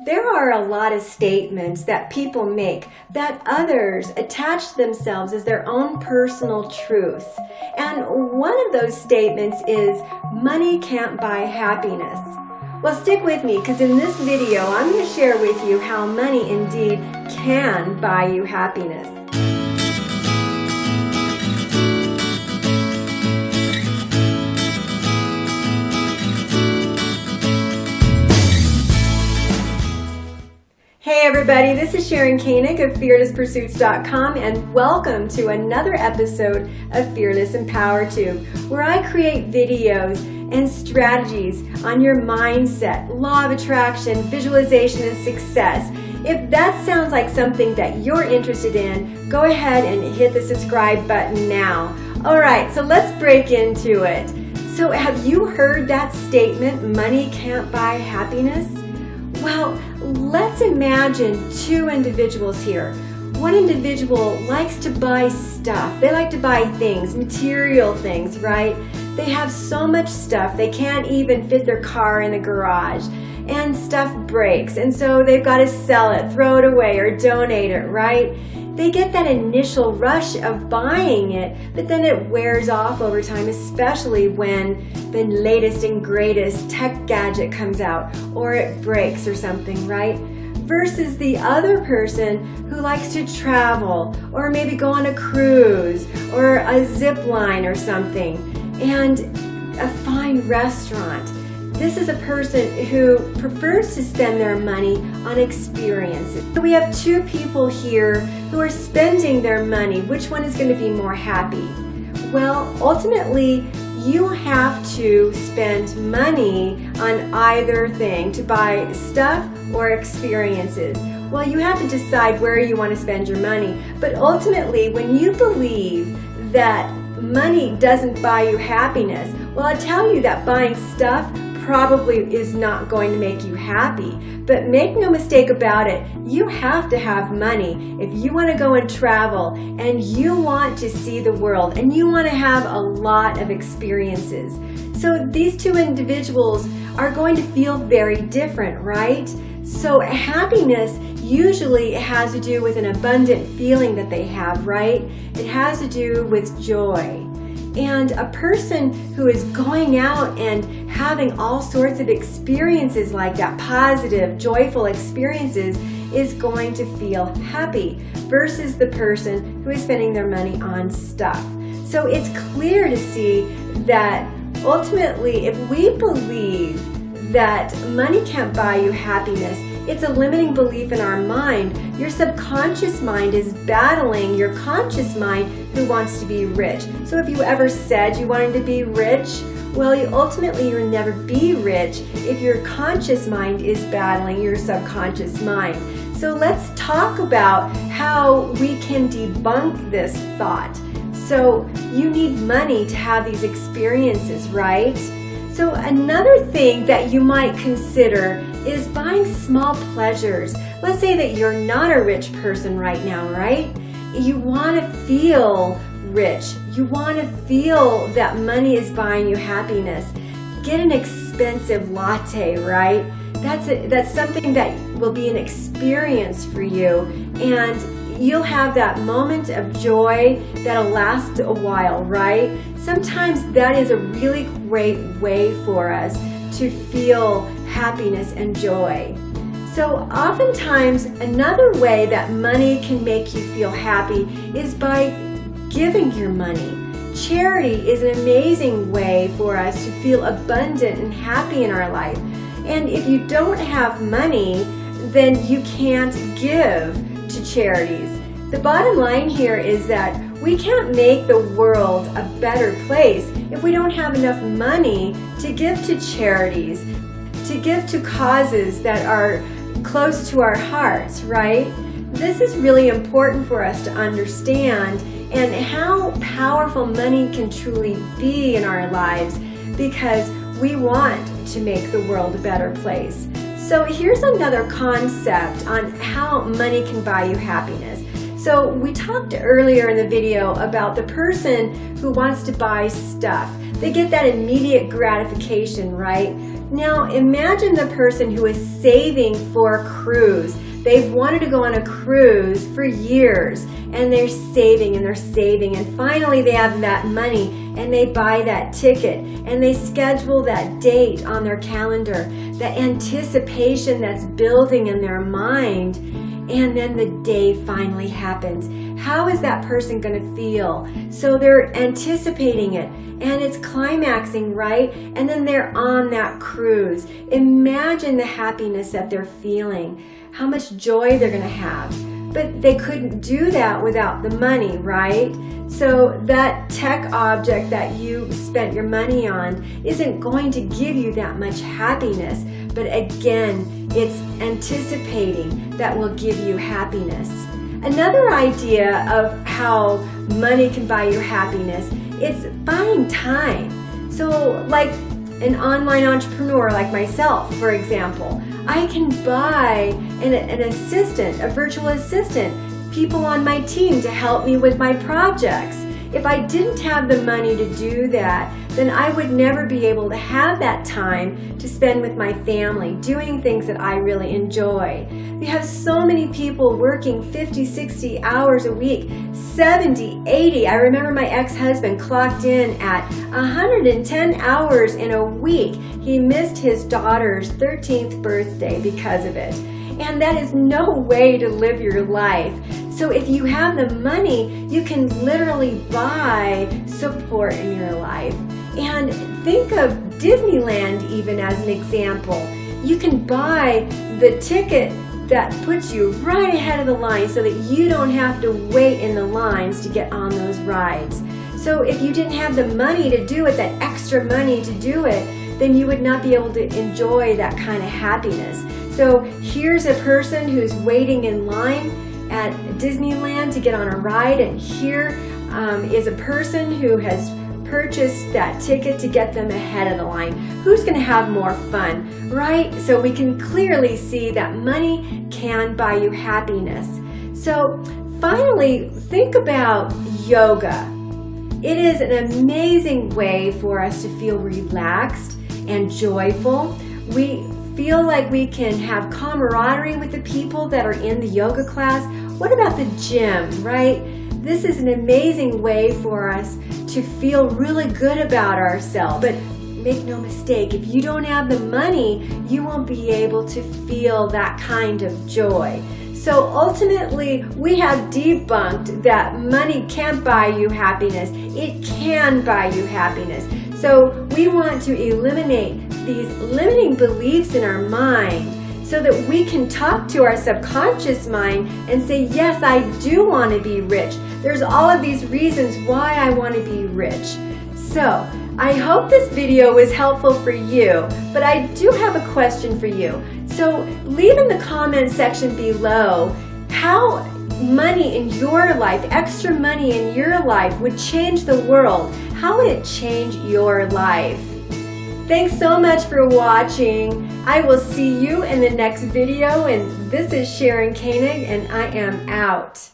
There are a lot of statements that people make that others attach themselves as their own personal truth. And one of those statements is, money can't buy happiness. Well, stick with me, because in this video I'm going to share with you how money indeed can buy you happiness. Hey everybody, this is Sharon Koenig of FearlessPursuits.com, and welcome to another episode of Fearless and Power Tube, where I create videos and strategies on your mindset, law of attraction, visualization, and success. If that sounds like something that you're interested in, go ahead and hit the subscribe button now. Alright, so let's break into it. So have you heard that statement, money can't buy happiness? Well, let's imagine two individuals here. One individual likes to buy stuff. They like to buy things, material things, right? They have so much stuff, they can't even fit their car in the garage. And stuff breaks, and so they've got to sell it, throw it away, or donate it, right? They get that initial rush of buying it, but then it wears off over time, especially when the latest and greatest tech gadget comes out, or it breaks or something, right? Versus the other person who likes to travel, or maybe go on a cruise, or a zip line or something, and a fine restaurant. This is a person who prefers to spend their money on experiences. So we have two people here who are spending their money. Which one is going to be more happy? Well, ultimately, you have to spend money on either thing to buy stuff or experiences. Well, you have to decide where you want to spend your money. But ultimately, when you believe that money doesn't buy you happiness, well, I tell you that buying stuff probably is not going to make you happy. But make no mistake about it, you have to have money if you want to go and travel, and you want to see the world, and you want to have a lot of experiences. So these two individuals are going to feel very different, right? So happiness usually has to do with an abundant feeling that they have, right? It has to do with joy. And a person who is going out and having all sorts of experiences like that, positive, joyful experiences, is going to feel happy versus the person who is spending their money on stuff. So it's clear to see that ultimately, if we believe that money can't buy you happiness, it's a limiting belief in our mind. Your subconscious mind is battling your conscious mind who wants to be rich. So if you ever said you wanted to be rich, well, you'll never be rich if your conscious mind is battling your subconscious mind. So let's talk about how we can debunk this thought. So you need money to have these experiences, right? So another thing that you might consider is buying small pleasures. Let's say that you're not a rich person right now, right? You want to feel rich. You want to feel that money is buying you happiness. Get an expensive latte, right? That's something that will be an experience for you, and you'll have that moment of joy that'll last a while, right? Sometimes that is a really great way for us to feel happiness and joy. So oftentimes, another way that money can make you feel happy is by giving your money. Charity is an amazing way for us to feel abundant and happy in our life. And if you don't have money, then you can't give to charities. The bottom line here is that we can't make the world a better place if we don't have enough money to give to charities, to give to causes that are close to our hearts, right? This is really important for us to understand, and how powerful money can truly be in our lives, because we want to make the world a better place. So here's another concept on how money can buy you happiness. So we talked earlier in the video about the person who wants to buy stuff. They get that immediate gratification, right? Now imagine the person who is saving for a cruise. They've wanted to go on a cruise for years, and they're saving and they're saving, and finally they have that money and they buy that ticket and they schedule that date on their calendar. The anticipation that's building in their mind, and then the day finally happens. How is that person going to feel? So they're anticipating it, and it's climaxing, right? And then they're on that cruise. Imagine the happiness that they're feeling, how much joy they're going to have. But they couldn't do that without the money, right? So that tech object that you spent your money on isn't going to give you that much happiness. But again, it's anticipating that will give you happiness. Another idea of how money can buy you happiness, it's buying time. So like an online entrepreneur like myself, for example, I can buy an assistant, a virtual assistant, people on my team to help me with my projects. If I didn't have the money to do that, then I would never be able to have that time to spend with my family, doing things that I really enjoy. We have so many people working 50, 60 hours a week, 70, 80. I remember my ex-husband clocked in at 110 hours in a week. He missed his daughter's 13th birthday because of it. And that is no way to live your life. So if you have the money, you can literally buy support in your life. And think of Disneyland even as an example. You can buy the ticket that puts you right ahead of the line so that you don't have to wait in the lines to get on those rides. So if you didn't have the money to do it, that extra money to do it, then you would not be able to enjoy that kind of happiness. So here's a person who's waiting in line at Disneyland to get on a ride, and here is a person who has purchased that ticket to get them ahead of the line. Who's going to have more fun, right? So we can clearly see that money can buy you happiness. So finally, think about yoga. It is an amazing way for us to feel relaxed and joyful. We feel like we can have camaraderie with the people that are in the yoga class. What about the gym, right? This is an amazing way for us to feel really good about ourselves. But make no mistake, if you don't have the money, you won't be able to feel that kind of joy. So ultimately, we have debunked that money can't buy you happiness. It can buy you happiness. So we want to eliminate these limiting beliefs in our mind so that we can talk to our subconscious mind and say, yes, I do want to be rich. There's all of these reasons why I want to be rich. So I hope this video was helpful for you, but I do have a question for you. So leave in the comment section below how money in your life, extra money in your life, would change the world. How would it change your life? Thanks so much for watching. I will see you in the next video, and this is Sharon Koenig, and I am out.